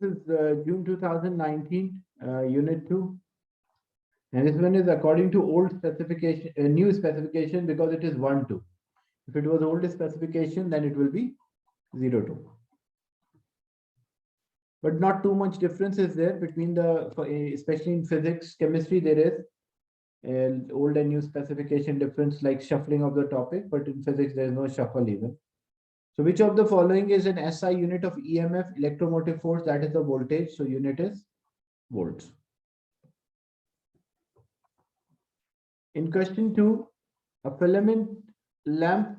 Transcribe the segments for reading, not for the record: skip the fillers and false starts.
This is June 2019, Unit 2. And this one is according to old specification, new specification, because it is 1-2. If it was old specification, then it will be 0-2. But not too much difference is there between the, especially in physics, chemistry, there is old and new specification difference, like shuffling of the topic, but in physics, there is no shuffle even. So which of the following is an SI unit of EMF, electromotive force, that is the voltage. So unit is volts. In question 2, a filament lamp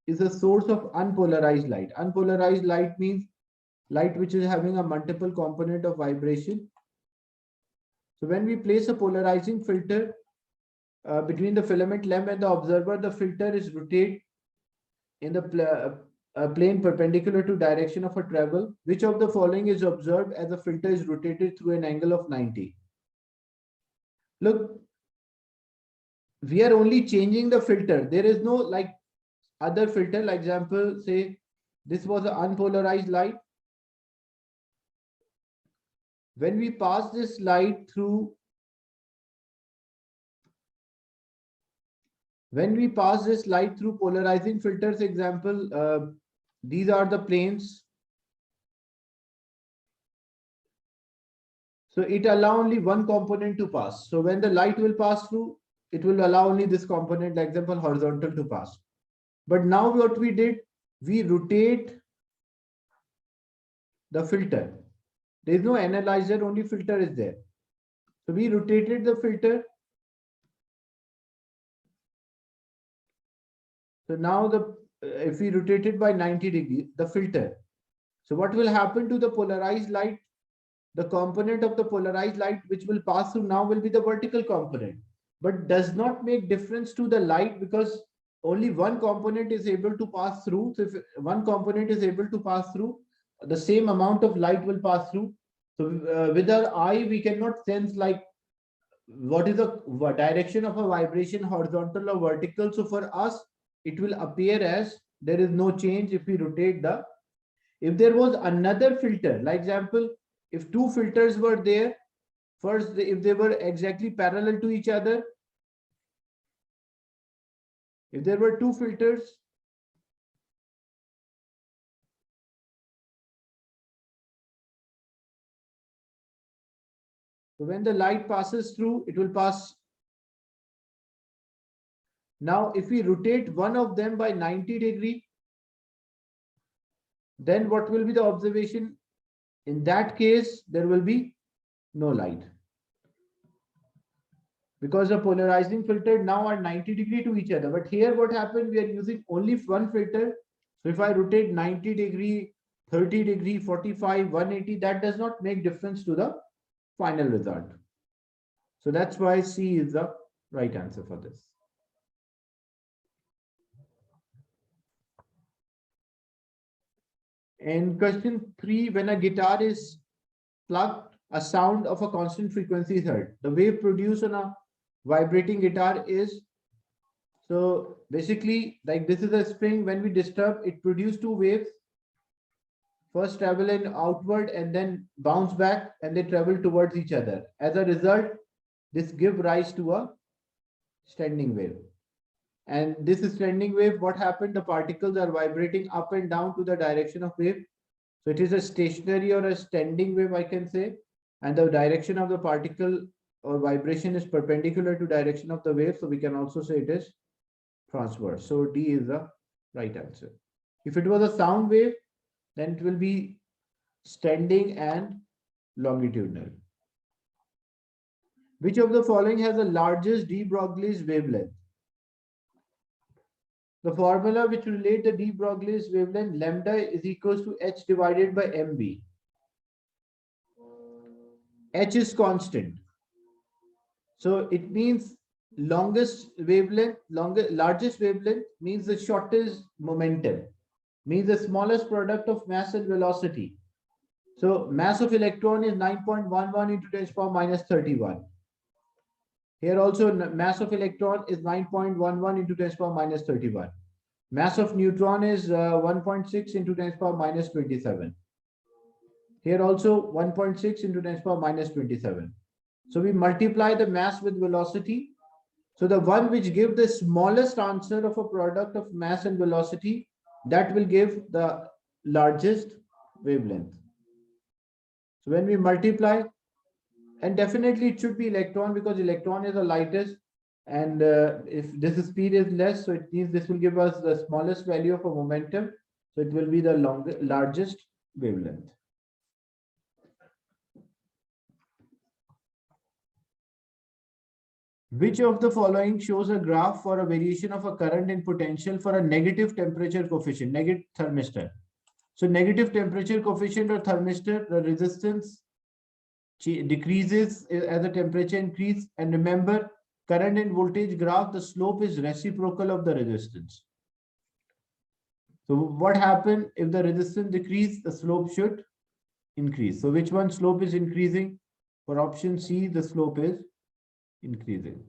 is a source of unpolarized light. Unpolarized light means light which is having a multiple component of vibration. So when we place a polarizing filter between the filament lamp and the observer, the filter is rotated in the plane perpendicular to direction of a travel. Which of the following is observed as the filter is rotated through an angle of 90? Look, we are only changing the filter. There is no like other filter. Like example, say this was an unpolarized light. When we pass this light through, polarizing filters, example, these are the planes. So it allows only one component to pass. So when the light will pass through, it will allow only this component, like example, horizontal to pass. But now what we did, we rotate the filter. There is no analyzer, only filter is there. So we rotated the filter. So now if we rotate it by 90 degrees, the filter. So what will happen to the polarized light? The component of the polarized light which will pass through now will be the vertical component, but does not make difference to the light, because only one component is able to pass through. So if one component is able to pass through, the same amount of light will pass through. So with our eye, we cannot sense like what is the direction of a vibration, horizontal or vertical. So for us, it will appear as there is no change if we rotate the. If there was another filter, like example, if two filters were there, first, if they were exactly parallel to each other, if there were two filters, so when the light passes through, it will pass. Now, if we rotate one of them by 90 degree, then what will be the observation? In that case, there will be no light, because the polarizing filter now are 90 degree to each other. But here what happened, we are using only one filter. So if I rotate 90 degree, 30 degree, 45, 180, that does not make difference to the final result. So that's why C is the right answer for this. In question 3, when a guitar is plucked, a sound of a constant frequency is heard. The wave produced on a vibrating guitar is, so basically, like this is a spring. When we disturb, it produces two waves. First travel in outward and then bounce back, and they travel towards each other. As a result, this gives rise to a standing wave. And this is standing wave. What happened? The particles are vibrating up and down to the direction of wave. So it is a stationary or a standing wave, I can say. And the direction of the particle or vibration is perpendicular to direction of the wave. So we can also say it is transverse. So D is the right answer. If it was a sound wave, then it will be standing and longitudinal. Which of the following has the largest de Broglie's wavelength? The formula which relate the de Broglie's wavelength, lambda is equals to h divided by mb. H is constant. So it means largest wavelength means the shortest momentum, means the smallest product of mass and velocity. So mass of electron is 9.11 into 10 to the power minus 31. Here also mass of electron is 9.11 into 10 to the power minus 31. Mass of neutron is 1.6 into 10 to the power minus 27. Here also 1.6 into 10 to the power minus 27. So we multiply the mass with velocity. So the one which gives the smallest answer of a product of mass and velocity, that will give the largest wavelength. So when we multiply, and definitely it should be electron because electron is the lightest. And if this speed is less, so it means this will give us the smallest value of a momentum. So it will be the largest wavelength. Which of the following shows a graph for a variation of a current in potential for a negative temperature coefficient, negative thermistor? So negative temperature coefficient or thermistor, the resistance decreases as the temperature increase. And remember, current and voltage graph, the slope is reciprocal of the resistance. So what happens if the resistance decrease, the slope should increase. So which one slope is increasing? For option C, the slope is increasing.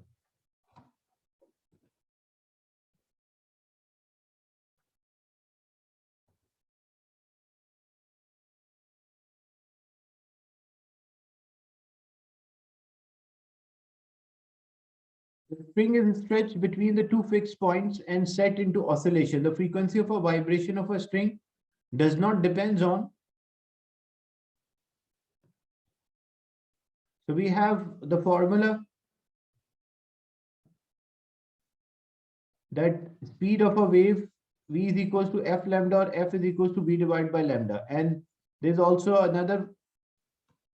The spring is stretched between the two fixed points and set into oscillation. The frequency of a vibration of a string does not depend on. So we have the formula that speed of a wave v is equals to f lambda, or f is equals to v divided by lambda. And there's also another,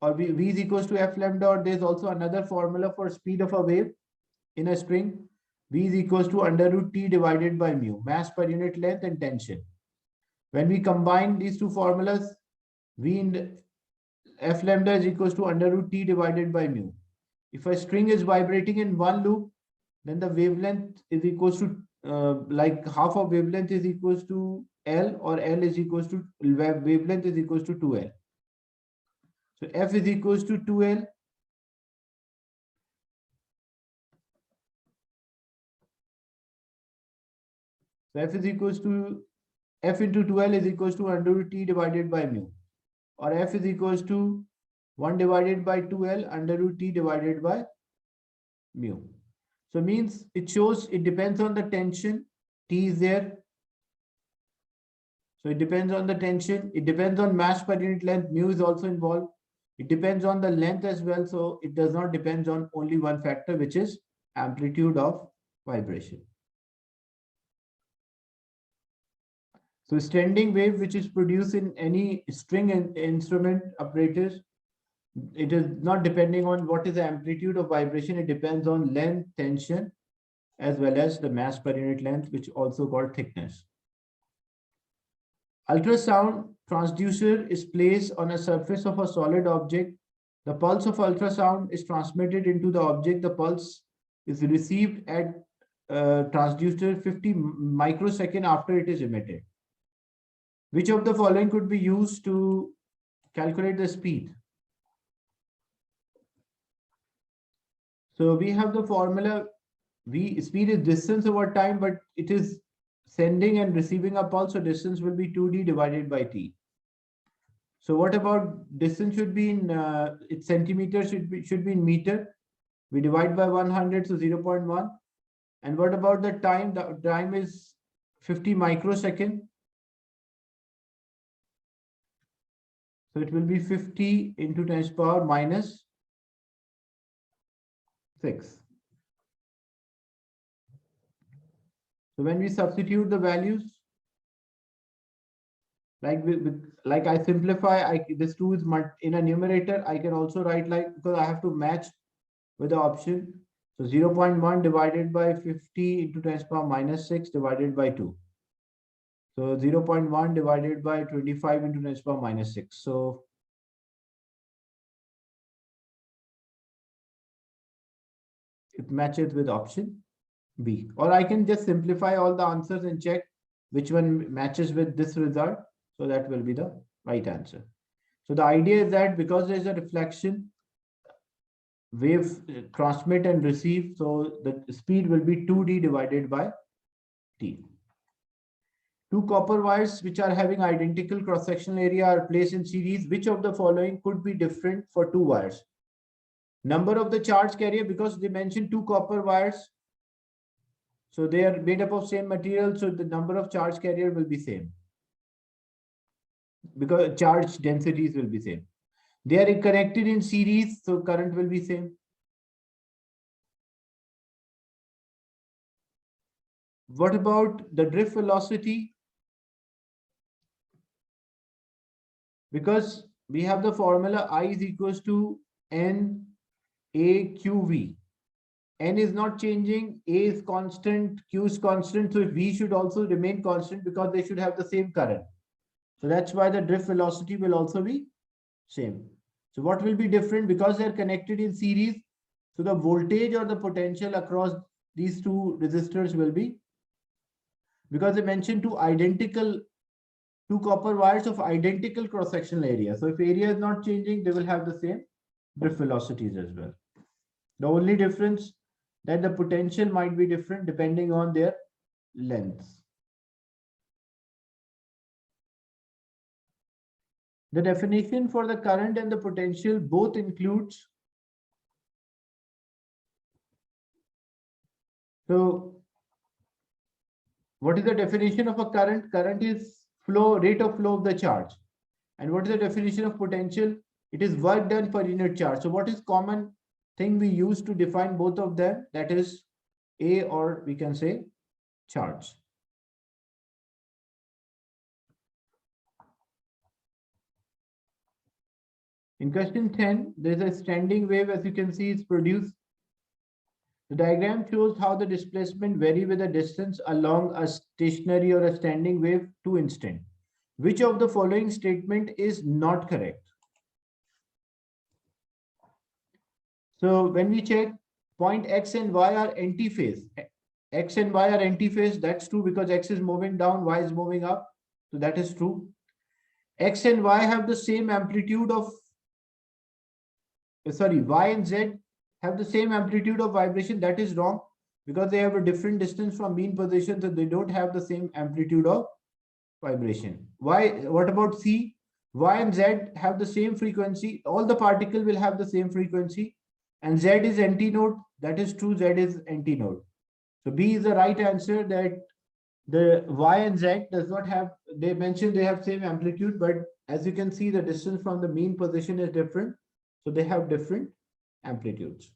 or v is equals to f lambda, or there's also another formula for speed of a wave in a string. V is equals to under root t divided by mu, mass per unit length and tension. When we combine these two formulas, v in f lambda is equals to under root t divided by mu. If a string is vibrating in one loop, then the wavelength is equals to like half of wavelength is equals to L, or L is equals to wavelength is equals to 2L. So F is equals to 2L. So F is equals to F into 2L is equals to under root t divided by mu, or F is equals to 1 divided by 2L under root t divided by mu. So means it shows it depends on the tension. T is there. So it depends on the tension. It depends on mass per unit length. Mu is also involved. It depends on the length as well. So it does not depend on only one factor, which is amplitude of vibration. So standing wave, which is produced in any string and instrument apparatus, it is not depending on what is the amplitude of vibration. It depends on length, tension, as well as the mass per unit length, which also called thickness. Ultrasound transducer is placed on a surface of a solid object. The pulse of ultrasound is transmitted into the object. The pulse is received at transducer 50 microsecond after it is emitted. Which of the following could be used to calculate the speed? So we have the formula v, speed is distance over time, but it is sending and receiving a pulse, so distance will be 2d divided by t. So what about distance should be in its centimeters, should be in meter. We divide by 100, so 0.1. And what about the time? The time is 50 microsecond. So it will be 50 into 10 to the power minus 6. So when we substitute the values, like I simplify, this 2 is in a numerator. I can also write like, because I have to match with the option. So 0.1 divided by 50 into 10 to the power minus 6 divided by 2. So 0.1 divided by 25 into 10 to the power minus 6. So it matches with option B. Or I can just simplify all the answers and check which one matches with this result. So that will be the right answer. So the idea is that because there is a reflection, wave transmit and receive, so the speed will be 2d divided by t. two copper wires which are having identical cross-sectional area are placed in series. Which of the following could be different for two wires? Number of the charge carrier, because they mentioned two copper wires, so they are made up of same material, so the number of charge carrier will be same because charge densities will be same. They are connected in series, so current will be same. What about the drift velocity? Because we have the formula I is equals to N A Q V. N is not changing, A is constant, Q is constant, so V should also remain constant because they should have the same current. So that's why the drift velocity will also be same. So what will be different? Because they're connected in series, so the voltage or the potential across these two resistors will be, because they mentioned two copper wires of identical cross-sectional area. So if area is not changing, they will have the same drift velocities as well. The only difference that the potential might be different depending on their lengths. The definition for the current and the potential both includes. So what is the definition of a current? Current is rate of flow of the charge. And what is the definition of potential? It is work done per unit charge. So what is common thing we use to define both of them? That is A, or we can say charge. In question 10, there's a standing wave, as you can see, is produced. The diagram shows how the displacement vary with the distance along a stationary or a standing wave to instant. Which of the following statement is not correct? So when we check, point X and Y are anti-phase. X and Y are anti-phase. That's true because X is moving down, Y is moving up. So that is true. X and Y have the same amplitude of, Y and Z have the same amplitude of vibration. That is wrong because they have a different distance from mean position, so they don't have the same amplitude of vibration. Why? What about C? Y and Z have the same frequency. All the particles will have the same frequency, and Z is antinode. That is true. Z is antinode. So B is the right answer. That the Y and Z does not have. They mentioned they have same amplitude, but as you can see, the distance from the mean position is different. So they have different amplitudes.